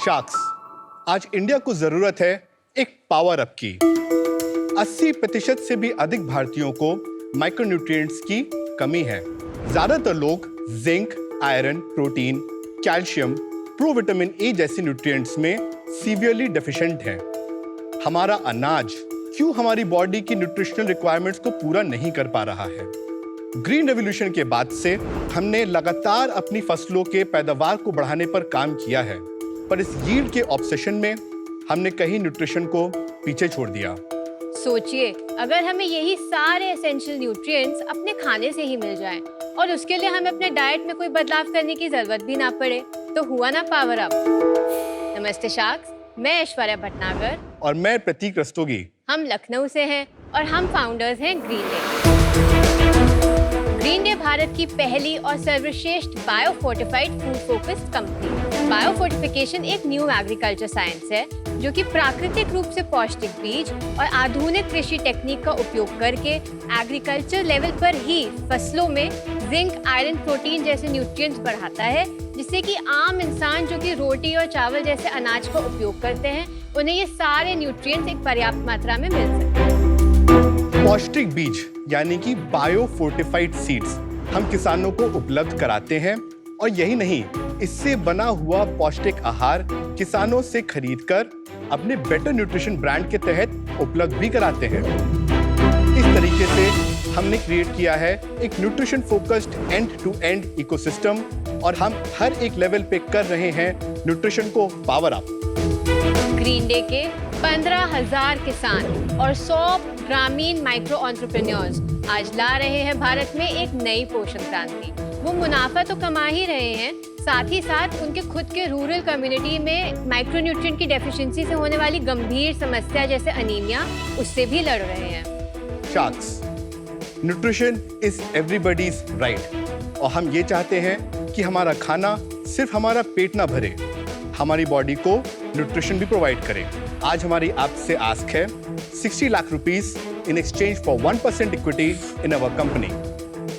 Sharks, आज India को जरूरत है एक पावर अप की। 80% से भी अधिक भारतीयों को माइक्रोन्यूट्रिएंट्स की कमी है। ज्यादातर लोग zinc, iron, protein, calcium, provitamin A जैसे न्यूट्रिएंट्स में सीवियरली डेफिशिएंट हैं। हमारा अनाज क्यों हमारी बॉडी की न्यूट्रिशनल रिक्वायरमेंट्स को पूरा नहीं कर पा रहा है? ग्रीन रेवोल्यूशन के बाद से हमने लगातार अपनी फसलों के पैदावार को बढ़ाने पर काम किया है, पर इस यील्ड के ऑब्सेशन में हमने कहीं न्यूट्रिशन को पीछे छोड़ दिया। सोचिए, अगर हमें यही सारे एसेंशियल न्यूट्रिएंट्स अपने खाने से ही मिल जाएं और उसके लिए हमें अपने डाइट में कोई बदलाव करने की जरूरत भी ना पड़े, तो हुआ ना पावर अप। नमस्ते शार्क्स, मैं ऐश्वर्या भटनागर और मैं प्रतीक रस्तोगी। हम लखनऊ से हैं और हम फाउंडर्स हैं green day. Green day Bharat की पहली और सर्वश्रेष्ठ bio fortified food focused company. Bio fortification एक न्यू एग्रीकल्चर साइंस है जो कि प्राकृतिक रूप से पौष्टिक बीज और आधुनिक कृषि टेक्निक का उपयोग करके एग्रीकल्चर लेवल पर ही फसलों में जिंक, आयरन, प्रोटीन जैसे न्यूट्रिएंट्स बढ़ाता है, जिससे कि आम इंसान जो कि रोटी और चावल जैसे अनाज का उपयोग करते हैं, उन्हें ये सारे न्यूट्रिएंट्स एक पर्याप्त मात्रा में मिल सकते हैं। पौष्टिक बीज यानी कि बायो फोर्टिफाइड सीड्स हम किसानों को उपलब्ध कराते हैं, और यही नहीं, इससे बना हुआ पौष्टिक आहार किसानों से खरीदकर अपने बेटर न्यूट्रिशन ब्रांड के तहत उपलब्ध भी कराते हैं। इस तरीके से हमने क्रिएट किया है एक nutrition focused end to end ecosystem, और हम हर एक लेवल पे कर रहे हैं न्यूट्रिशन को पावर अप। ग्रीन डे के 15,000 किसान और 100 ग्रामीण माइक्रो एंटरप्रेन्योर्स आज ला रहे हैं भारत में एक नई पोषण क्रांति। वो मुनाफा तो कमा ही रहे हैं, साथ ही साथ उनके खुद के रूरल कम्युनिटी में माइक्रोन्यूट्रिएंट की डेफिशिएंसी से होने वाली गंभीर समस्या जैसे अनीमिया, उससे भी लड़ रहे हैं। Sharks, nutrition is everybody's right, और हम ये चाहते हैं कि हमारा खाना सिर्फ हमारा पेट ना भरे, हमारी बॉडी को न्यूट्रिशन भी प्रोवाइड करे। आज हमारी आपसे आस्क है 60 lakh rupees in exchange for 1% equity in our company.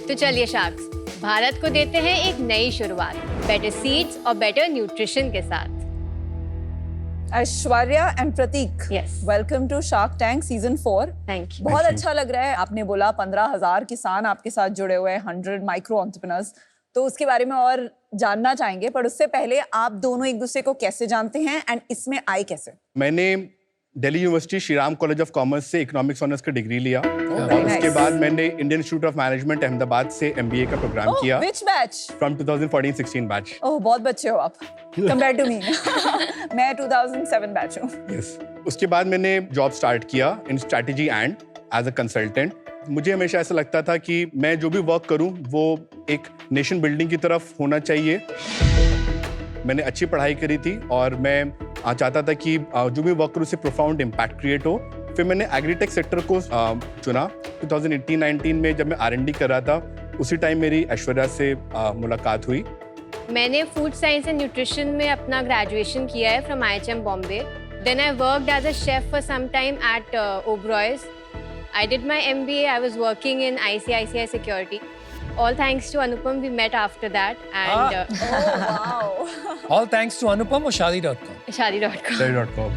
तो चलिए शार्क्स, भारत को देते हैं एक नई शुरुआत, बेटर सीड्स और बेटर न्यूट्रिशन के साथ। Aishwarya and Prateek, welcome to shark tank season 4। Thank you. बहुत अच्छा लग रहा है। आपने बोला 15,000 किसान आपके साथ जुड़े हुए हैं, 100 माइक्रो एंटरप्रेन्योर्स, तो उसके बारे में और जानना चाहेंगे, पर उससे पहले आप दोनों एक दूसरे को कैसे जानते हैं एंड इसमें आए कैसे? मैंने Delhi university Shri Ram college of commerce से इकोनॉमिक्स ऑनर्स का डिग्री लिया, और उसके बाद मैंने Indian institute of management Ahmedabad से MBA का प्रोग्राम किया। Which batch? From 2014-16 batch. Oh, बहुत बच्चे हो आप कंपेयर टू मी। मैं 2007 बैच हूँ। यस। उसके बाद मैंने जॉब स्टार्ट किया in strategy and as a consultant. मुझे हमेशा ऐसा लगता था कि मैं जो भी वर्क करूं वो एक नेशन बिल्डिंग की तरफ होना चाहिए। मैंने अच्छी पढ़ाई करी थी और मैं चाहता था कि जो भी वर्क करूं उससे प्रोफाउंड इम्पैक्ट क्रिएट हो। फिर मैंने एग्रीटेक सेक्टर को चुना। 2018-19 में जब मैं R&D कर रहा था, उसी टाइम मेरी ऐश्वर्या से मुलाकात हुई। मैंने फूड साइंस एंड न्यूट्रिशन में अपना ग्रेजुएशन किया है from IHM Bombay. Then I worked as a chef for some time at Oberoi's. I did my MBA. I was working in ICICI Security. All thanks to Anupam, we met after that. And Oh wow! All thanks to Anupam or Shadi.com? Shadi.com. Shadi.com।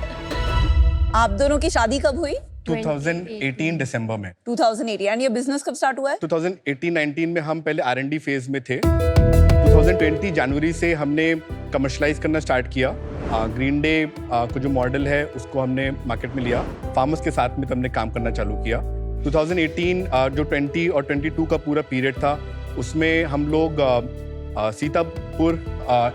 आप दोनों की शादी कब हुई? 2018 दिसंबर में। 2018। And ये business कब start हुआ है? 2018-19 में हम पहले R&D फेज में थे। 2020 जनवरी से हमने कमर्शलाइज करना स्टार्ट किया। ग्रीन डे को जो मॉडल है उसको हमने मार्केट में लिया, फार्मर्स के साथ में हमने काम करना चालू किया। 2018 जो 20 और 22 का पूरा पीरियड था, उसमें हम लोग सीतापुर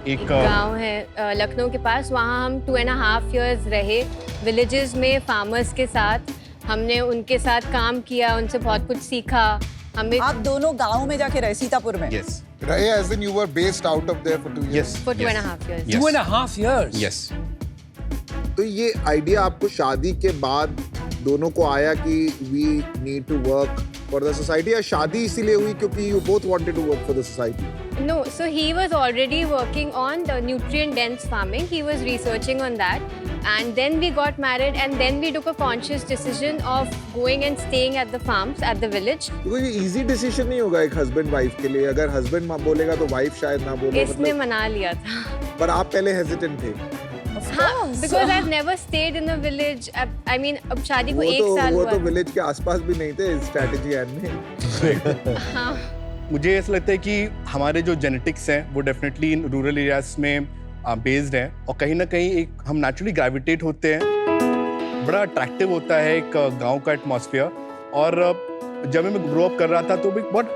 एक गांव है लखनऊ के पास, वहाँ हम 2.5 years रहे विलेजेस में फार्मर्स के साथ। हमने उनके साथ काम किया, उनसे बहुत कुछ सीखा। हमें आप दोनों गाँव में जाके रहे सीतापुर में? यस। रहे as in you were based out of there for 2 years? Yes. for 2.5 years. Yes. 2.5 years? Yes. तो ये आइडिया आपको शादी के बाद दोनों को आया कि we need to work for the society, या शादी इसीलिए हुई क्योंकि you both wanted to work for the society? No, so he was already working on the nutrient dense farming. He was researching on that, and then we got married, and then we took a conscious decision of going and staying at the farms at the village. तो ये easy decision नहीं होगा एक husband wife के लिए? अगर husband बोलेगा तो वाइफ शायद ना बोले, इसने मना लिया था। पर आप पहले हेजिटेंट थे? हाँ, because I've never stayed in a village. I mean, अब शादी को एक साल वो हुआ। तो विलेज के आसपास भी नहीं थे स्ट्रेटजी एंड में। हाँ, मुझे ऐसा लगता है कि हमारे जो जेनेटिक्स हैं वो डेफिनेटली इन रूरल एरियाज में बेस्ड हैं और कहीं ना कहीं एक हम नेचुरली ग्रेविटेट होते हैं। बड़ा अट्रैक्टिव होता है एक गांव का एटमॉस्फेयर। और जब मैं ग्रो अप कर रहा था तो भी बहुत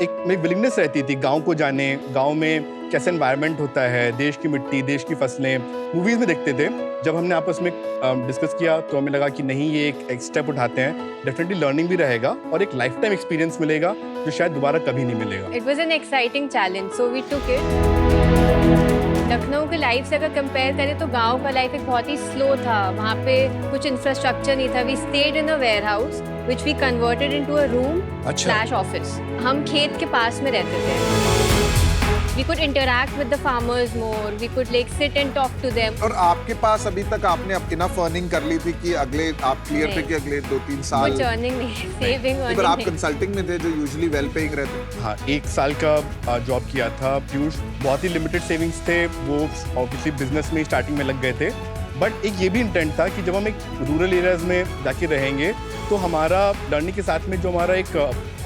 एक मेरी विलिंगनेस रहती थी गांव को जाने, गांव में कैसे एनवायरनमेंट होता है, देश की मिट्टी, देश की फसलें मूवीज़ में देखते थे। जब हमने आपस में डिस्कस किया तो हमें लगा कि नहीं, ये एक स्टेप उठाते हैं, डेफिनेटली लर्निंग भी रहेगा और एक लाइफ टाइम एक्सपीरियंस मिलेगा जो शायद दोबारा कभी नहीं मिलेगा। it was an exciting challenge, so we took it. Lucknow के लाइफ से अगर कंपेयर करें तो गांव का लाइफ एक बहुत ही स्लो था। वहाँ पे कुछ इंफ्रास्ट्रक्चर नहीं था। We stayed in a warehouse which we converted into a room slash office. हम खेत के पास में रहते थे। We could interact with the farmers more. We could like sit and talk to them. और आपके पास अभी तक आपने इनफ अर्निंग कर ली थी कि अगले आप क्लियर थे कि अगले 2-3 साल कुछ अर्निंग नहीं, सेविंग पर आप कंसल्टिंग में थे जो यूजुअली वेल पेइंग रहते। हाँ, 1 साल का जॉब किया था पीयूष। बहुत ही लिमिटेड सेविंग्स थे, वो ऑब्वियसली बिजनेस में स्टार्टिंग में लग गए थे। बट एक ये भी इंटेंट था कि जब हम एक रूरल एरियाज में जाके रहेंगे तो हमारा लर्निंग के साथ में जो हमारा एक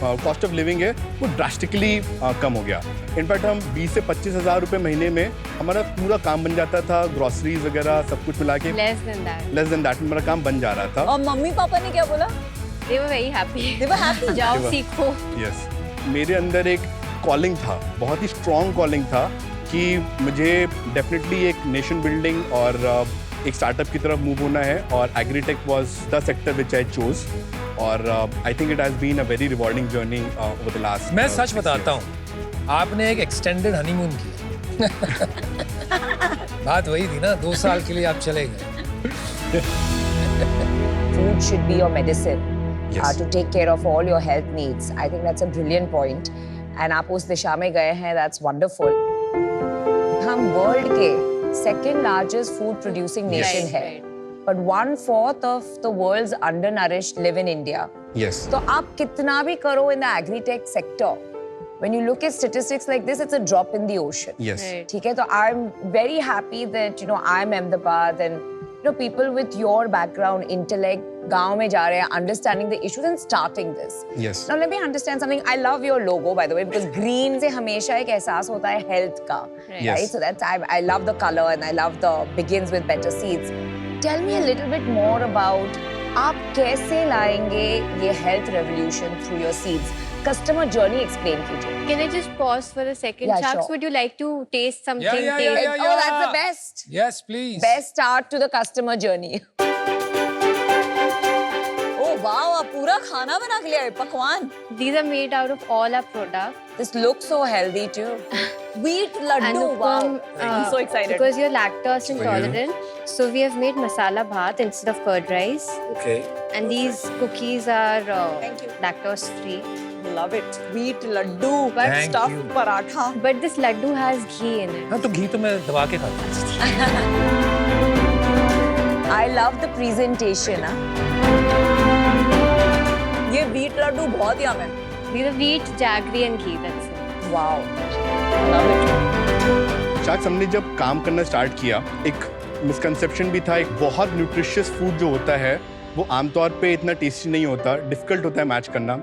कॉस्ट ऑफ लिविंग है वो ड्रास्टिकली कम हो गया। इनफैक्ट हम 20 से 25 हज़ार रुपये महीने में हमारा पूरा काम बन जाता था, ग्रॉसरीज वगैरह सब कुछ मिला के। लेस देन दैट हमारा काम बन जा रहा था। और मम्मी पापा ने क्या बोला? They were very happy. They were happy. जाओ सीखो। यस, मेरे अंदर एक कॉलिंग था, बहुत ही स्ट्रॉन्ग कॉलिंग था कि मुझे डेफिनेटली एक नेशन बिल्डिंग और एक स्टार्टअप की तरफ मूव होना है और agritech was the sector which I chose. और I think it has been a very rewarding journey over the last. मैं सच बताता हूँ, आपने एक एक्सटेंडेड हनीमून किया। बात वही थी ना, 2 साल के लिए आप चले गए। Food should be your medicine Yes. to take care of all your health needs. I think that's a brilliant point. And आप उस दिशा में गए हैं, that's wonderful. हम वर्ल्ड के second largest food producing nation Right, है, right. but 1/4 of the world's undernourished live in India. Yes, तो आप कितना भी करो in the agri-tech sector, when you look at statistics like this, it's a drop in the ocean. Yes, Right. ठीक है, तो I'm very happy that I'm Ahmedabad and people with your background, intellect, गांव में जा रहे हैं, understanding the issues and starting this. Yes. Now let me understand something. I love your logo by the way because green से हमेशा एक एहसास होता है health का, Right. Yes. right? So that's I love the color and I love the begins with better seeds. Tell me a little bit more about आप कैसे लाएंगे ये health revolution through your seeds? Customer journey explain कीजिए. Can I just pause for a second? Yeah, Sharks, sure. would you like to taste something? Yeah. Oh, that's the best. Yes, please. Best start to the customer journey. Oh wow, आप पूरा खाना बना के ले आए, पकवान। These are made out of all our products. This looks so healthy too. Wheat laddu, wow. I'm so excited. Because you're lactose intolerant, so we have made masala bhat instead of curd rice. Okay. And these cookies are Thank you. lactose free. Love it. Wheat laddu, But Thank stuffed you. paratha. But this laddu has ghee in it. हाँ तो घी तो मैं दबा के खाता हूँ। I love the presentation. ये wheat laddu बहुत यम है। These are wheat, jaggery and ghee. That's it. Wow. Love it. शायद हमने जब काम करना स्टार्ट किया, एक मिसकंसेप्शन भी था, एक बहुत न्यूट्रिशियस फूड जो होता है वो आमतौर पे इतना टेस्टी नहीं होता, डिफिकल्ट होता है मैच करना।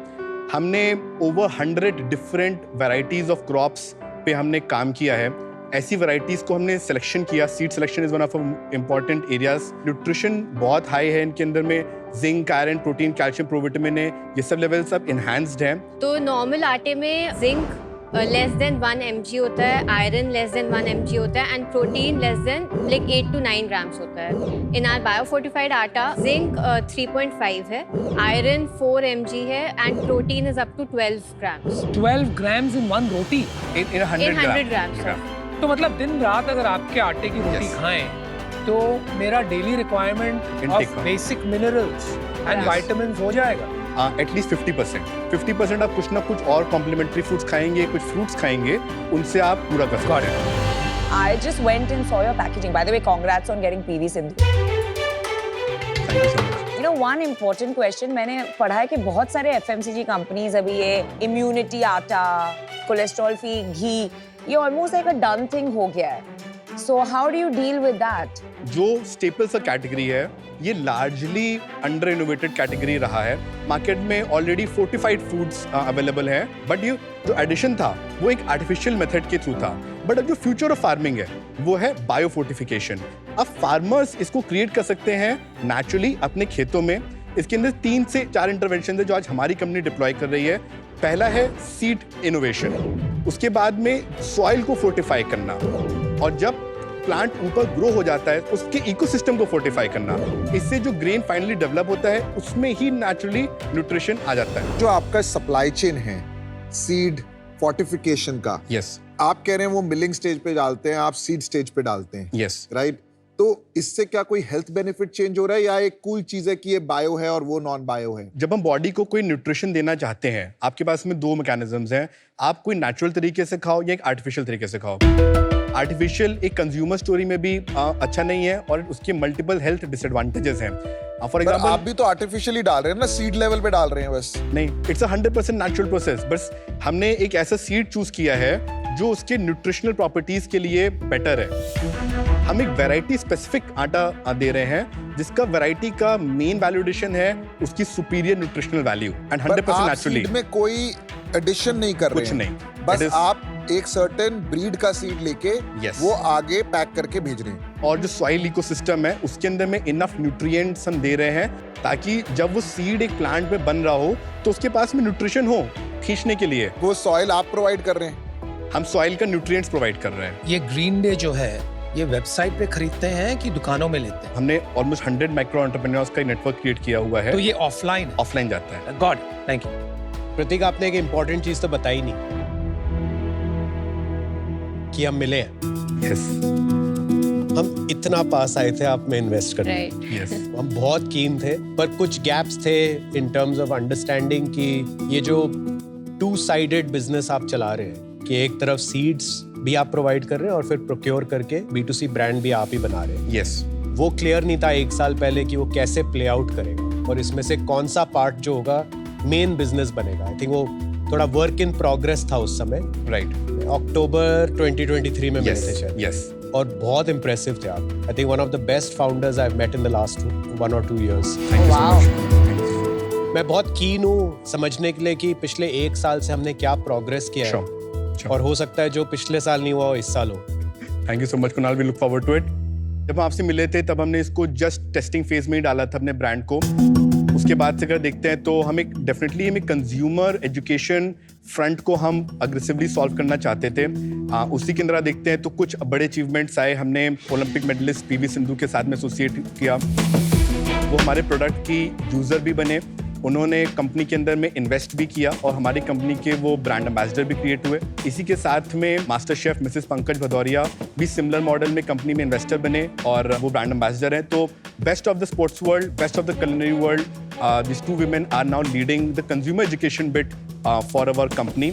हमने over 100 different varieties of crops पे हमने काम किया है। ऐसी वैरायटीज को हमने सिलेक्शन किया। Seed selection is one of important areas. Nutrition बहुत हाई है इनके अंदर में, zinc, iron, protein, calcium, provitamin है, ये सब लेवल सब इनहैंस्ड हैं। तो नॉर्मल आटे में जिंक लेस देन 1 mg होता है, आयरन लेस देन 1 mg होता है and protein less than like 8 to 9 grams होता है। इन आर बायोफोर्टिफाइड आटा जिंक 3.5 है, आयरन 4 mg है and protein is up to 12 grams. 12 grams in one roti. in In 100 100 grams. तो मतलब दिन रात अगर आपके आटे की रोटी Yes. खाएं तो मेरा डेली रिक्वायरमेंट Intake ऑफ का। Basic minerals and Yes. Vitamins हो जाएगा। एटलीस्ट 50% आप कुछ ना कुछ और कॉम्प्लीमेंट्री फूड्स खाएंगे, कुछ फ्रूट्स खाएंगे, उनसे आप पूरा कर Got सकते हैं। I just went and saw your packaging. By the way, congrats on getting PV Sindhu. Thank you so much. You know, one important question मैंने पढ़ा है कि बहुत सारे FMCG कंपनीज अभी ये इम्यूनिटी आटा, कोलेस्ट्रॉल फ्री घी, ये almost like a done thing हो गया है। So how do you deal with that? जो स्टेपल्स का कैटेगरी है ये लार्जली अंडर इनोवेटेड कैटेगरी रहा है। मार्केट में ऑलरेडी फोर्टिफाइड फूड्स अवेलेबल हैं, बट ये जो एडिशन था वो एक आर्टिफिशियल मेथड के थ्रू था। बट अब जो फ्यूचर ऑफ फार्मिंग है वो है बायो फोर्टिफिकेशन। अब फार्मर्स इसको क्रिएट कर सकते हैं नेचुरली अपने खेतों में। इसके अंदर 3 से 4 इंटरवेंशन है जो आज हमारी कंपनी डिप्लॉय कर रही है। पहला है सीड इनोवेशन, उसके बाद में सॉइल को फोर्टिफाई करना, और जब प्लांट ऊपर ग्रो हो जाता है उसके इकोसिस्टम को फोर्टिफाई करना। इससे जो ग्रेन फाइनली डेवलप होता है उसमें ही नेचुरली न्यूट्रिशन आ जाता है। जो आपका सप्लाई चेन है सीड फोर्टिफिकेशन का, यस आप कह रहे हैं वो मिलिंग स्टेज पे डालते हैं, आप सीड स्टेज पे डालते हैं, यस राइट? तो इससे क्या कोई हेल्थ बेनिफिट चेंज हो रहा है या एक कूल चीज है कि ये बायो है और वो नॉन बायो है? जब हम बॉडी को कोई न्यूट्रिशन देना चाहते हैं, आपके पास में 2 मैकेनिज्म्स हैं। आप कोई नेचुरल तरीके से खाओ या एक आर्टिफिशियल तरीके से खाओ। आर्टिफिशियल एक कंज्यूमर स्टोरी में भी अच्छा नहीं है और उसके मल्टीपल हेल्थ डिसएडवांटेजेस हैं। फॉर पर एग्जांपल आप भी तो आर्टिफिशियली डाल रहे हैं ना, सीड लेवल पे डाल रहे हैं बस। नहीं, इट्स 100% नेचुरल प्रोसेस। बस हमने एक ऐसा सीड चूज किया है जो उसके न्यूट्रिशनल प्रॉपर्टीज के लिए बेटर है। हम एक वैरायटी स्पेसिफिक आटा दे रहे हैं जिसका वैरायटी का मेन वैल्यूएडिशन है उसकी superior nutritional value and 100% naturally. Seed में कोई एडिशन नहीं कर रहे कुछ हैं, नहीं। बस It is- आप एक सर्टेन ब्रीड का सीड लेके Yes. वो आगे पैक करके भेज रहे हैं। और जो सॉइल इकोसिस्टम है उसके अंदर में इनफ न्यूट्रिएंट्स हम दे रहे हैं ताकि जब वो सीड एक प्लांट में बन रहा हो तो उसके पास में न्यूट्रिशन हो खींचने के लिए। वो सॉइल आप प्रोवाइड कर रहे हैं? हम सॉइल का न्यूट्रिएंट्स प्रोवाइड कर रहे हैं। ये ग्रीन डे जो है ये वेबसाइट पे खरीदते हैं कि दुकानों में लेते हैं? हमने ऑलमोस्ट 100 माइक्रो एंटरप्रेन्योर्स का नेटवर्क क्रिएट किया हुआ है। तो ये ऑफलाइन ऑफलाइन जाता है। God thank you. प्रतीक, आपने एक इम्पोर्टेंट चीज तो बताई नहीं कि हम मिले हैं। यस हम इतना पास आए थे आप में इन्वेस्ट करने। राइट। यस हम बहुत कीन थे, पर कुछ गैप्स थे इन टर्म्स ऑफ अंडरस्टैंडिंग कि ये जो 2 साइडेड बिजनेस आप चला रहे हैं कि एक तरफ सीड्स भी आप प्रोवाइड कर रहे हैं और फिर प्रोक्योर करके B2C ब्रांड भी आप ही बना रहे हैं। यस वो क्लियर नहीं था 1 साल पहले कि वो कैसे प्ले आउट करेगा और इसमें से कौन सा पार्ट जो होगा मेन बिजनेस बनेगा। आई थिंक वो थोड़ा वर्क इन प्रोग्रेस था उस समय। राइट। अक्टूबर 2023 में मिले थे शायद। यस और बहुत इम्प्रेसिव थे आप। I think one of the best founders I have met in the last 1 or 2 years। मैं बहुत कीन हूँ समझने के लिए कि पिछले 1 साल से हमने क्या प्रोग्रेस किया है और हो सकता है जो पिछले साल नहीं हुआ वो इस साल हो। Thank you so much Kunal, we look forward to it. जब हम आपसे मिले थे तब हमने इसको जस्ट टेस्टिंग फेज में ही डाला था अपने ब्रांड को। उसके बाद से अगर देखते हैं तो हम एक कंज्यूमर एजुकेशन फ्रंट को हम अग्रेसिवली सॉल्व करना चाहते थे। उसी के अंदर देखते हैं तो कुछ बड़े अचीवमेंट्स आए। हमने ओलंपिक मेडलिस्ट PV सिंधु के साथ में एसोसिएट किया। वो हमारे प्रोडक्ट की यूजर भी बने, उन्होंने कंपनी के अंदर में इन्वेस्ट भी किया और हमारी कंपनी के वो ब्रांड एम्बेसडर भी क्रिएट हुए। इसी के साथ में master chef Mrs Pankaj Bhadauria भी सिमिलर मॉडल में कंपनी में इन्वेस्टर बने और वो ब्रांड एम्बेसडर हैं। तो best of the sports world, best of the culinary world, these 2 women are now leading the consumer education bit for our company.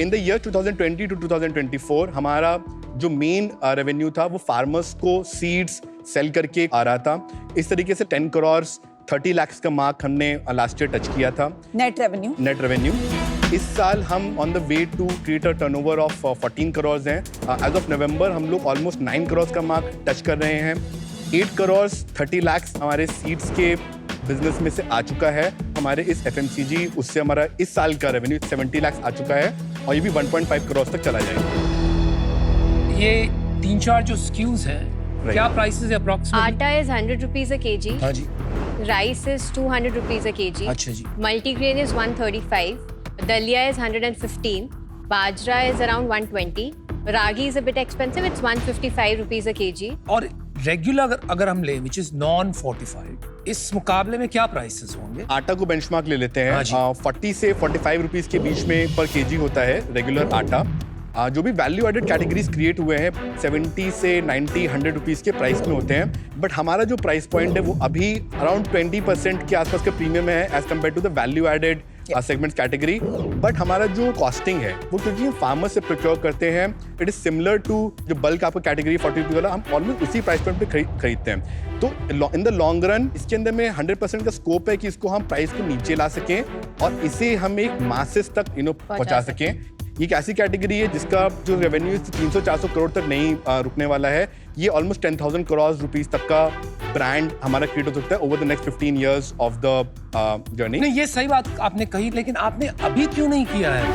In the year 2020 to 2024 हमारा जो main revenue था वो farmers को seeds cell करके आ रहा था। इस तरीके से 10 करोड़ 30 लाख का मार्क हमने लास्ट ईयर टच किया था नेट रेवेन्यू। इस साल हम on the way to create a turnover of 14 crore हैं। एज ऑफ नवंबर हम लोग ऑलमोस्ट 9 करोड़ का मार्क टच कर रहे हैं। 8 करोड़ 30 लाख हमारे सीड्स के बिजनेस में से आ चुका है। हमारे इस FMCG उससे हमारा इस साल का रेवेन्यू 70 लाख आ चुका है और ये भी 1.5 करोड़ तक चला जाएगा। ये 3-4 जो स्क्यूज हैं क्या प्राइसेस है अप्रॉक्सिमेटली? आटा is 100 rupees a kg. हाँ जी। Rice is 200 rupees a kg. अच्छा जी। Multigrain is 135. Dalia is 115. Bajra is around 120. Ragi is a bit expensive. It's 155 rupees a kg. और रेगुलर अगर हम ले विच इज नॉन फोर्टिफाइड, इस मुकाबले में क्या प्राइसेस होंगे? आटा को बेंचमार्क ले लेते हाँ हैं। जी। 40 से 45 रुपीस के बीच में पर केजी होता है रेगुलर आटा। जो भी वैल्यू एडेड कैटेगरीज क्रिएट हुए हैं 70 से 90 100 रुपीस के प्राइस में होते हैं। बट हमारा जो प्राइस पॉइंट है वो अभी अराउंड 20% के आसपास का प्रीमियम है as compare to the value added segments category. But हमारा जो कॉस्टिंग है वो क्योंकि हम फार्मर से प्रोक्योर करते हैं, इट इज सिमिलर टू जो बल्क आपका कैटेगरी 40 रुपये वाला, हम ऑलमोस्ट उसी प्राइस पॉइंट पे खरीदते हैं। तो इन द लॉन्ग रन इसके अंदर में 100% का स्कोप है कि इसको हम प्राइस को नीचे ला सकें और इसे हम एक मासेस तक पहुंचा सकें। ये एक ऐसी कैटेगरी है जिसका जो रेवेन्यू 300-400 करोड़ तक नहीं रुकने वाला है। ये ऑलमोस्ट 10,000 करोड़ रुपीस तक का ब्रांड हमारा क्रिएट हो सकता है over the next 15 years of the journey. नहीं, ये सही बात आपने कही, लेकिन आपने अभी क्यों नहीं किया है?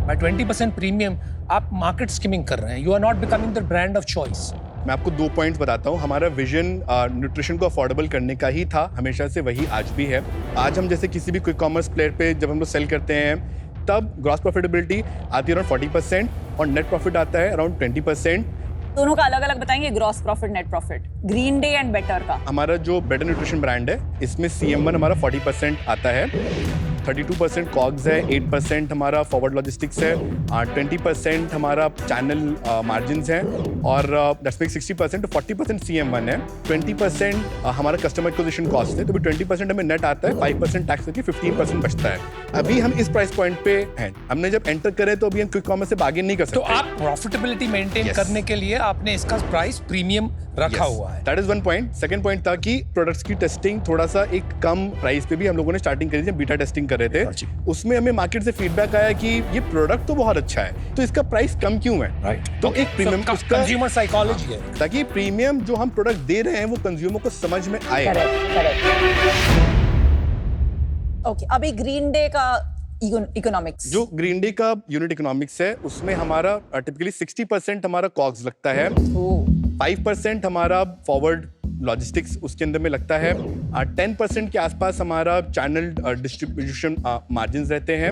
बाय 20% प्रीमियम आप मार्केट स्किमिंग कर रहे हैं। You are not becoming the brand of choice. मैं आपको 2 पॉइंट्स बताता हूँ। हमारा विजन न्यूट्रिशन को अफोर्डेबल करने का ही था, हमेशा से वही आज भी है। आज हम जैसे किसी भी क्विक कॉमर्स प्लेयर पे जब हम लोग सेल करते हैं तब ग्रॉस प्रॉफिटेबिलिटी आती है अराउंड 40% और नेट प्रॉफिट आता है अराउंड 20%। दोनों का अलग अलग बताएंगे, gross profit, net profit. Green day and better का हमारा जो बेटर न्यूट्रिशन ब्रांड है इसमें CM1 हमारा 40% आता है, 32% कॉग्स है, 8% हमारा फॉरवर्ड लॉजिस्टिक्स है, 20% हमारा चैनल मार्जिन्स हैं और दैट्स मेक 60% 40% CM1 है, 20% हमारा कस्टमर एक्विजिशन कॉस्ट है, तो भी 20% हमें नेट आता है, 5% टैक्स करके 15% बचता है। अभी हम इस प्राइस पॉइंट पे हैं। हमने जब एंटर करे तो अभी हम क्विक कॉमर्स से बार्गेन नहीं कर सकते। तो आप प्रॉफिटेबिलिटी मेंटेन Yes. करने के लिए आपने इसका प्राइस प्रीमियम रखा हुआ है। That is one point. Second point था कि प्रोडक्ट्स की टेस्टिंग थोड़ा सा एक कम प्राइस पे भी हम लोगों ने स्टार्टिंग करी थी, बीटा टेस्टिंग कर रहे थे। उसमें हमें मार्केट से फीडबैक आया कि ये प्रोडक्ट तो बहुत अच्छा है, तो इसका प्राइस कम क्यों है? राइट। तो एक प्रीमियम उसका कंज्यूमर साइकोलॉजी है, ताकि प्रीमियम जो हम प्रोडक्ट दे रहे हैं वो कंज्यूमर को समझ में आए। ओके। अभी ग्रीन डे का इकोनॉमिक्स, जो ग्रीन डे का यूनिट इकोनॉमिक्स है उसमें हमारा टिपिकली 60% हमारा कॉग्स लगता है, 5% हमारा फॉरवर्ड लॉजिस्टिक्स उसके अंदर में लगता है, 10% के आसपास हमारा चैनल डिस्ट्रीब्यूशन मार्जिन रहते हैं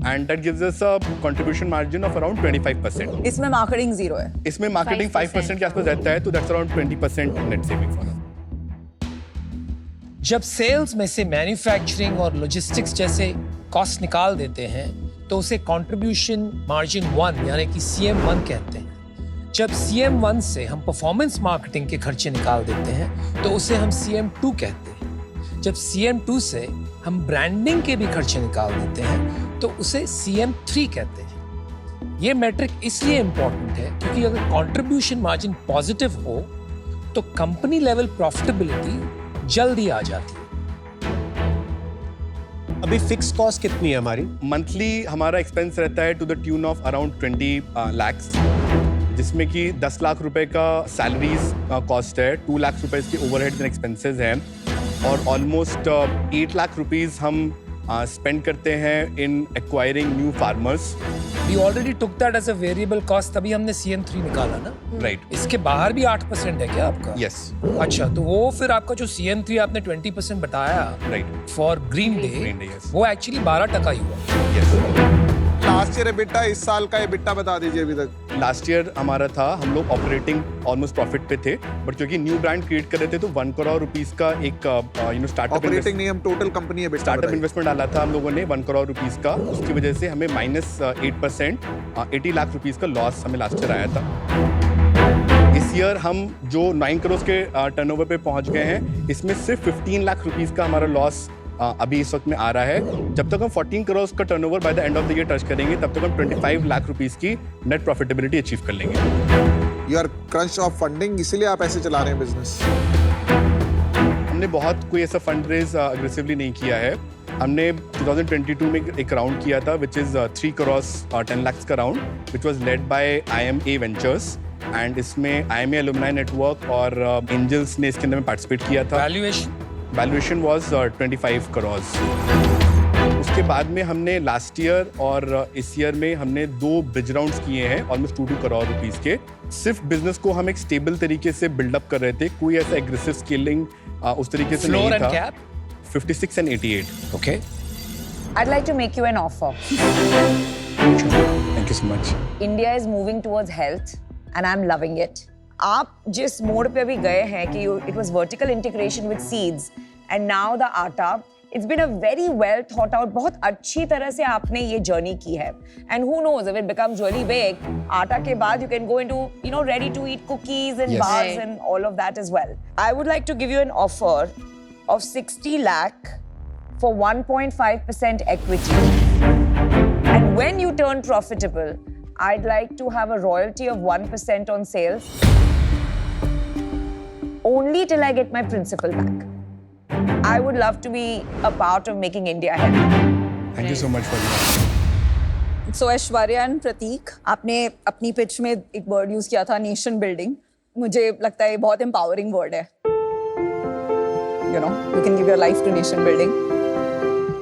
and that gives us a contribution margin of around 25%। इसमें मार्केटिंग 0 है। इसमें मार्केटिंग 5% के आसपास रहता है, तो that's around 20% net saving for us. जब सेल्स में से मैन्युफैक्चरिंग और लॉजिस्टिक्स जैसे कॉस्ट निकाल देते हैं तो उसे कंट्रीब्यूशन मार्जिन 1 यानी कि CM1 कहते हैं। जब CM1 से हम परफॉर्मेंस मार्केटिंग के खर्चे निकाल देते हैं तो उसे हम CM2 कहते हैं। जब CM2 से हम ब्रांडिंग के भी खर्चे निकाल देते हैं तो उसे CM3 कहते हैं। ये मैट्रिक इसलिए इंपॉर्टेंट है क्योंकि अगर कंट्रीब्यूशन मार्जिन पॉजिटिव हो तो कंपनी लेवल प्रॉफिटेबिलिटी जल्दी आ जाती है। अभी फिक्स कॉस्ट कितनी है हमारी? मंथली हमारा एक्सपेंस रहता है to the tune of around 20 lakhs, जिसमें कि 10 लाख रुपए का सैलरीज कॉस्ट है, 2 लाख रुपए के ओवरहेड्स एंड एक्सपेंसेस हैं और ऑलमोस्ट 8 लाख रुपीस हम स्पेंड करते हैं in acquiring new farmers. We already took that as a variable cost, तभी हमने CM3 निकाला ना। राइट। इसके बाहर भी 8% है क्या आपका? यस। अच्छा, तो वो फिर आपका जो CM3 आपने 20% बताया right. For green Green day, Day, yes. वो एक्चुअली 12% ही हुआ। यस। लास्ट ईयर एबिटा, इस साल का एबिटा बता दीजिए अभी तक। लास्ट ईयर हमारा था, हम लोग ऑपरेटिंग ऑलमोस्ट प्रॉफिट पे थे, बट क्योंकि न्यू ब्रांड क्रिएट कर रहे थे तो 1 करोड़ रुपीस का एक स्टार्टअप ऑपरेटिंग नहीं, हम total company EBITDA startup investment डाला था हम लोगों ने 1 करोड़ रुपीस का। उसकी वजह से हमें -8% 80 लाख रुपीस का लॉस हमें लास्ट ईयर आया था। इस ईयर हम जो 9 करोड़ के टर्नओवर पे पहुंच गए हैं, इसमें सिर्फ 15 लाख रुपीस का हमारा लॉस अभी इस वक्त में आ रहा है। जब तक हम 14 करोड़ का turnover by the end of the year touch करेंगे तब तक हम 25 लाख रुपीस की नेट प्रॉफिटेबिलिटी अचीव कर लेंगे। You are crunch of funding, इसीलिए आप ऐसे चला रहे हैं बिजनेस? हमने बहुत कोई ऐसा फंड रेज अग्रेसिवली नहीं किया है। हमने 2022 में एक राउंड किया था विच इज 3 करोड़ 10 लाख का round, which was led by IMA ventures and इसमें IMA एलुमनाई नेटवर्क और एंजल्स ने इसके अंदर में पार्टिसिपेट किया था। Valuation was 25 crore. उसके बाद में हमने लास्ट ईयर और इस ईयर में हमने 2 ब्रिज राउंड्स किए हैं ऑलमोस्ट 2 करोड़ रुपीस के। सिर्फ बिजनेस को हम एक स्टेबल तरीके से बिल्डअप कर रहे थे, कोई ऐसा एग्रेसिव स्केलिंग उस तरीके से नहीं था। 56 and 88. Okay. I'd like to make you an offer. Thank you so much. India is moving towards health and I'm loving it. आप जिस मोड पे अभी गए हैं कि it was vertical integration with seeds and now the आटा, it's been a very well thought out, बहुत अच्छी तरह से आपने ये जर्नी की है। And who knows, if it becomes really big, आटा के बाद you can go into ready to eat cookies and Yes. bars Right. and all of that as well. I would like to give you an offer of 60 lakh for 1.5% equity. And when you turn profitable, I'd like to have a royalty of 1% on sales. Only till I get my principal back. I would love to be a part of making India healthy. Thank you so much for that. So Aishwarya and Prateek, आपने अपनी pitch में एक word use किया था, nation building. मुझे लगता है ये बहुत एम्पावरिंग वर्ड है. You know, you can give your life to nation building.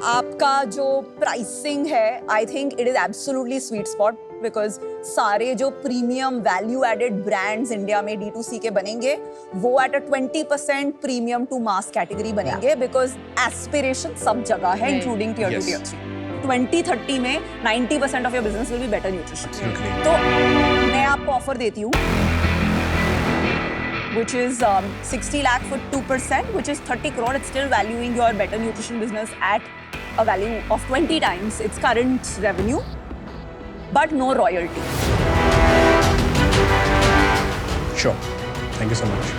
आपका जो प्राइसिंग है, I think it is absolutely sweet spot, because सारे जो premium value added brands India में D2C के बनेंगे, वो at a 20% premium to mass category बनेंगे, बिकॉज एस्पिरेशन सब जगह है, इंक्लूडिंग टियर 2 टियर 3. 2030 में 90% of your business will be better nutrition. तो मैं आपको ऑफर देती हूँ which is 60 lakh for 2%, which is 30 crore. It's still valuing your better nutrition business at a value of 20 times its current revenue, but no royalty. Sure. Thank you so much.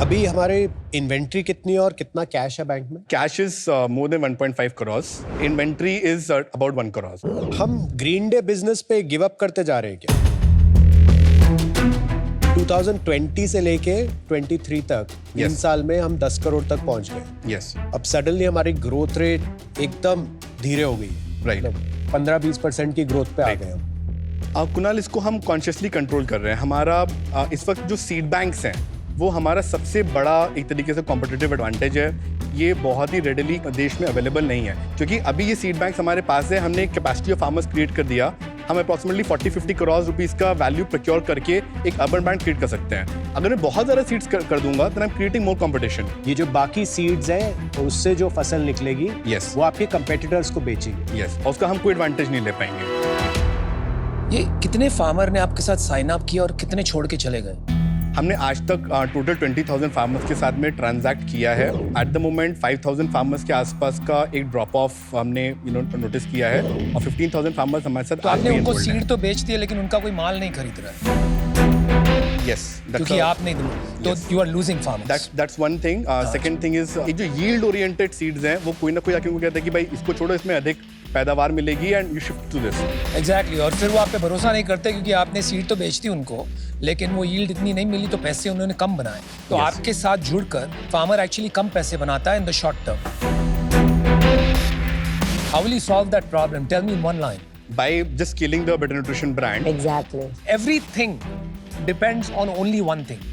अभी हमारे inventory कितनी है और कितना cash है bank में? Cash is more than 1.5 crores. Inventory is about 1 crore. हम green day business पे गिव अप करते जा रहे हैं क्या? 2020 से लेके 23 तक 3 साल में हम 10 करोड़ तक पहुंच गए. Yes. अब सडनली हमारी ग्रोथ रेट एकदम धीरे हो गई. Right. 15-20% की ग्रोथ पे आ गए हम. कुणाल, इसको हम कॉन्शियसली कंट्रोल कर रहे हैं. हमारा इस वक्त जो सीड बैंक्स हैं, वो हमारा सबसे बड़ा एक तरीके से कॉम्पिटिटिव एडवांटेज है. ये बहुत ही रेडिली देश में अवेलेबल नहीं है, क्योंकि अभी ये सीड बैंक्स हमारे पास है. हमने एक कैपेसिटी ऑफ फार्मर्स क्रिएट कर दिया. हम अप्रॉक्सीमेटली 40-50 करोड़ रुपीस का वैल्यू प्रोक्योर करके एक अर्बन बैंक क्रिएट कर सकते हैं. अगर मैं बहुत ज़्यादा सीड्स कर दूंगा तो I am creating more competition. ये जो बाकी सीड्स हैं, तो उससे जो फसल निकलेगी, Yes. वो आपके कंपेटिटर्स को बेचेंगे. यस, और उसका हम कोई एडवांटेज नहीं ले पाएंगे. ये कितने फार्मर ने आपके साथ साइन अप किया और कितने छोड़ के चले गए? हमने आज तक टोटल 20,000 फार्मर्स के साथ में ट्रांजैक्ट किया है. एट द मोमेंट 5,000 फार्मर्स के आसपास का एक ड्रॉप ऑफ हमने नोटिस किया है, और 15,000 फार्मर्स हमारे साथ. तो आपने उनको सीड तो बेच दिया, लेकिन उनका कोई माल नहीं खरीद रहा है. Yes, क्योंकि आप नहीं दे, तो you are losing farmers. That's one thing. Second thing is ये जो yield oriented seeds हैं, वो कोई ना कोई आके उनको कहता है कि भाई इसको छोड़ो, इसमें अधिक पैदावार मिलेगी and you shift to this. Exactly. और फिर वो आप पे भरोसा नहीं करते, क्योंकि आपने सीड तो बेच दी उनको, लेकिन वो यील्ड इतनी नहीं मिली, तो पैसे उन्होंने कम बनाए. तो आपके साथ जुड़कर फार्मर एक्चुअली कम पैसे बनाता है in the short term. How will you solve that problem? Tell me in one line. By just killing the better nutrition brand. Exactly. Everything depends on only one thing.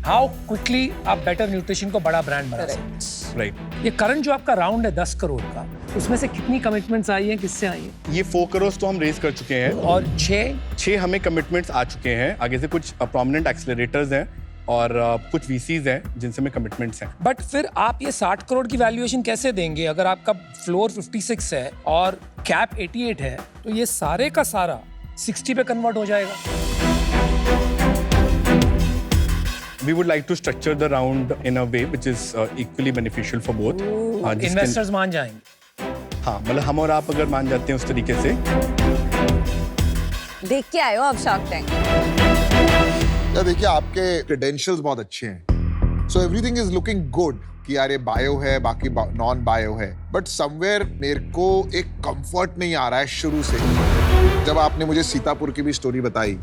How quickly आप better nutrition को बड़ा brand बना सकते हैं. Right. ये current जो आपका round है 10 करोड़ का, उसमें से कितनी कमिटमेंट्स आई हैं, किससे आई हैं? ये 4 करोड़ तो हम रेज कर चुके हैं, और 6 हमें कमिटमेंट्स आ चुके हैं. आगे से कुछ प्रोमिनेंट एक्सेलरेटर्स हैं और कुछ VCs हैं जिनसे में कमिटमेंट्स हैं. बट फिर आप ये 60 करोड़ की वैल्यूएशन कैसे देंगे अगर आपका फ्लोर 56 है और कैप 88 है? तो ये सारे का सारा 60 पे कन्वर्ट हो जाएगा. We would like to structure the round in a way which is equally beneficial for both. Investors मान जाएंगे. हाँ, मतलब हम और आप अगर मान जाते हैं उस तरीके से. देख के आए हो आप शार्क टैंक? या देखिए, आपके क्रेडेंशियल्स बहुत अच्छे हैं. So everything is looking good कि यार ये बायो है, बाकी नॉन बायो है. बट समवेयर मेरे को एक कंफर्ट नहीं आ रहा है शुरू से. जब आपने मुझे सीतापुर की भी स्टोरी बताई,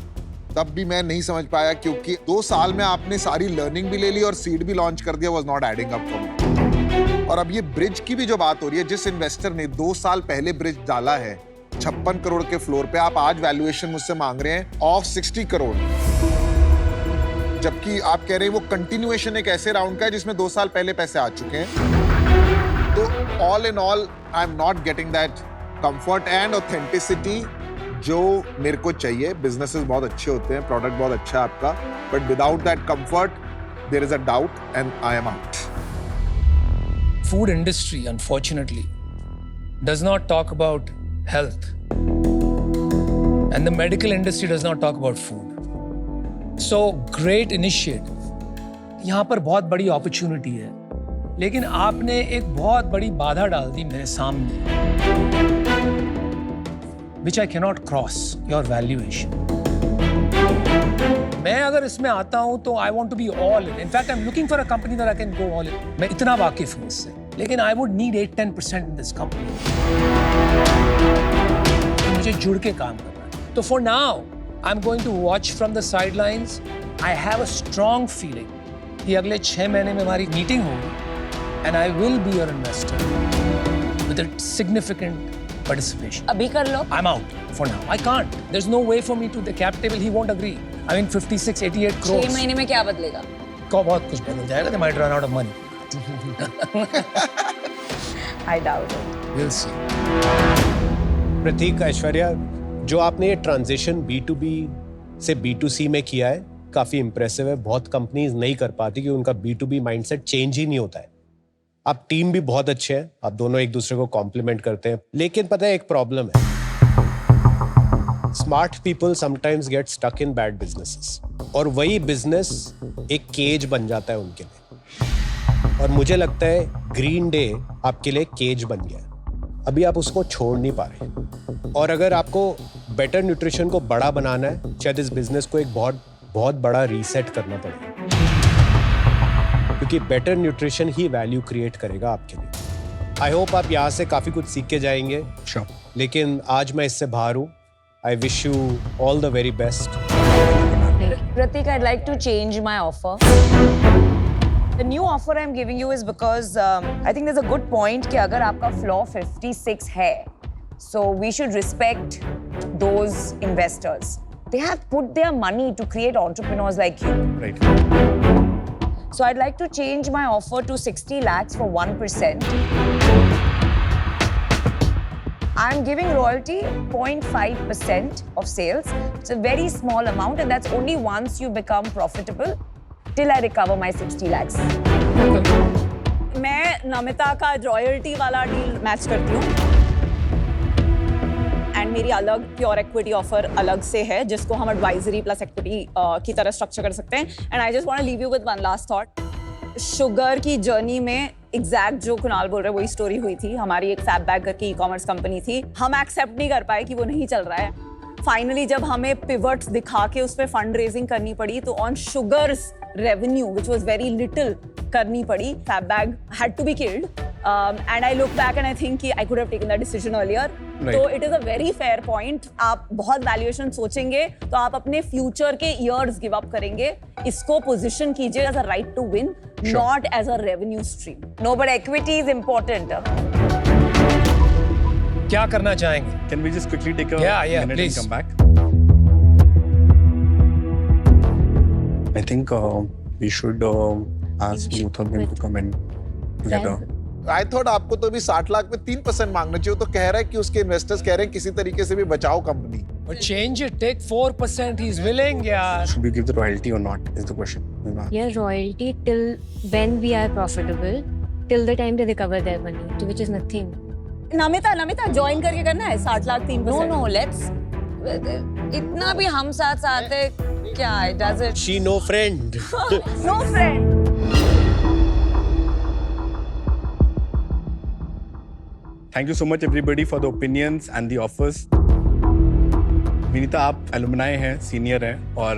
तब भी मैं नहीं समझ पाया, क्योंकि 2 साल में आपने सारी लर्निंग भी ले ली और सीड भी लॉन्च कर दिया. Was not adding up for me. और अब ये ब्रिज की भी जो बात हो रही है, जिस इन्वेस्टर ने 2 साल पहले ब्रिज डाला है 56 करोड़ के फ्लोर पे, आप आज वैल्यूएशन मुझसे मांग रहे हैं ऑफ 60 करोड़, जबकि आप कह रहे हैं वो कंटिन्यूएशन एक ऐसे राउंड का है जिसमें 2 साल पहले पैसे आ चुके हैं. तो all in all I am not getting that comfort and authenticity जो मेरे को चाहिए. बिजनेसेस बहुत अच्छे होते हैं, प्रोडक्ट बहुत अच्छा है आपका, but without that comfort there is a doubt and I am out. Food industry, unfortunately, does not talk about health, and the medical industry does not talk about food. So great initiative. यहाँ पर बहुत बड़ी opportunity है, लेकिन आपने एक बहुत बड़ी बाधा डाल दी मेरे सामने, which I cannot cross your valuation. मैं अगर इसमें आता हूं तो I want to be all in. In fact, I'm looking for a company that I can go all in. मैं इतना वाकिफ हूं इससे, लेकिन I would need 8-10% in this company. मुझे जुड़ के काम करना है. तो for now, I'm going to watch from the sidelines. I have a strong feeling कि अगले 6 महीने में हमारी मीटिंग होगी, and I will be your investor with a significant participation. अभी कर लो. I'm out for now. I can't. There's no way for me to the cap table. He won't agree. I mean 56, 88 6 crores. महीने में क्या बदलेगा? को बहुत कुछ बदल जाएगा. They might run out of money. I doubt it. We'll see. प्रतीक, ऐश्वर्या, जो आपने ये ट्रांजिशन B2B से B2C में किया है काफी इंप्रेसिव है. बहुत कंपनीज नहीं कर पाती कि उनका B2B माइंडसेट चेंज ही नहीं होता है. आप टीम भी बहुत अच्छे हैं, आप दोनों एक दूसरे को कॉम्प्लीमेंट करते हैं, लेकिन पता है एक प्रॉब्लम है. Smart people sometimes get stuck in bad businesses और वही बिजनेस एक केज बन जाता है उनके लिए. और मुझे लगता है ग्रीन डे आपके लिए केज बन गया. अभी आप उसको छोड़ नहीं पा रहे. और अगर आपको बेटर न्यूट्रिशन को बड़ा बनाना है, शायद इस बिजनेस को एक बहुत बड़ा रीसेट करना पड़ेगा, क्योंकि बेटर न्यूट्रिशन ही वैल्यू क्रिएट करेगा आपके लिए. आई होप आप यहाँ से काफी कुछ सीख के जाएंगे. Sure. लेकिन आज मैं इससे बाहर हूँ. I wish you all the very best. Pratik, I'd like to change my offer. The new offer I'm giving you is because I think there's a good point कि अगर आपका floor 56 है, so we should respect those investors. They have put their money to create entrepreneurs like you. Right. So I'd like to change my offer to 60 lakhs for 1%. I'm giving royalty 0.5% of sales. It's a very small amount and that's only once you become profitable till I recover my 60 lakhs. मैं नमिता का royalty वाला deal match करती हूँ and मेरी अलग pure equity offer अलग से है जिसको हम एडवाइजरी प्लस इक्विटी की तरह स्ट्रक्चर कर सकते हैं. And I just want to leave you with one last thought. Sugar की जर्नी में एग्जैक्ट जो कुणाल बोल रहे हैं वही स्टोरी हुई थी. हमारी एक फैब बैग करके ई-कॉमर्स कंपनी थी. हम एक्सेप्ट नहीं कर पाए कि वो नहीं चल रहा है. फाइनली जब हमें पिवट्स दिखा के उस पर फंड रेजिंग करनी पड़ी तो on sugars revenue which was very little करनी पड़ी. Fab bag had to be killed and I look back and I think कि I could have taken that decision earlier. तो it is a very fair point. आप बहुत valuation सोचेंगे तो आप अपने फ्यूचर के ईयर्स गिव अप करेंगे. इसको पोजीशन कीजिए as a right to win, not as a revenue stream. No, but equity is important. क्या करना चाहेंगे? Can we just quickly take a Yeah, minute please. and come back? I think we should ask both of them to come in together. I thought आपको तो अभी 60 लाख में 3% मांगना चाहिए. तो कह रहा है कि उसके इन्वेस्टर्स कह रहे हैं किसी तरीके से भी बचाओ company. But change it. Take 4%. He's willing. Yeah. Should we give the royalty or not? Is the question. Yeah, royalty till when we are profitable, till the time they recover their money, to which is nothing. Namita join करके करना है 60 lakh 3%. No, let's. इतना भी हम साथ आते क्या? Does it? She no friend. No friend. Thank you so much everybody for the opinions and the offers. Vinita, आप एलुमनाई हैं, सीनियर हैं और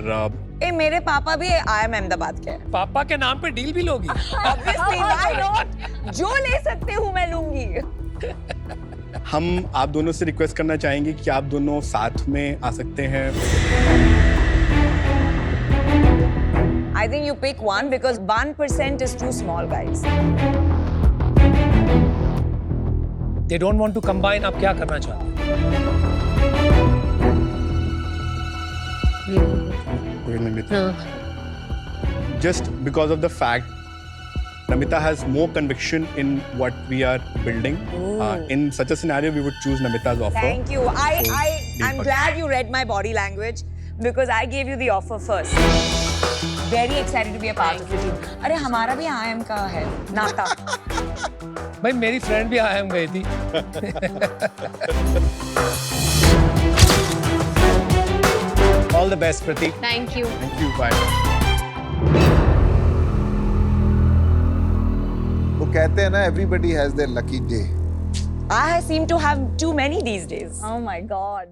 ए मेरे पापा भी IIM अहमदाबाद के हैं. पापा के नाम पे डील भी लोगी. Obviously, why not? जो ले सकते हूँ मैं लूंगी. हम आप दोनों से रिक्वेस्ट करना चाहेंगे कि आप दोनों साथ में आ सकते हैं. I think you pick one because 1% is too small, guys. They don't want to combine. आप क्या करना चाहते हैं? Just because of the fact Namita has more conviction in what we are building. In such a scenario, we would choose Namita's offer. Thank you. I'm deal. glad you read my body language because I gave you the offer first. Very excited to be a part of the team. अरे हमारा भी IIM का है नाता. भाई मेरी friend भी IIM गई थी. All the best, Pratik. Thank you. Thank you. Bye. वो कहते हैं ना everybody has their lucky day. I seem to have too many these days. Oh my God.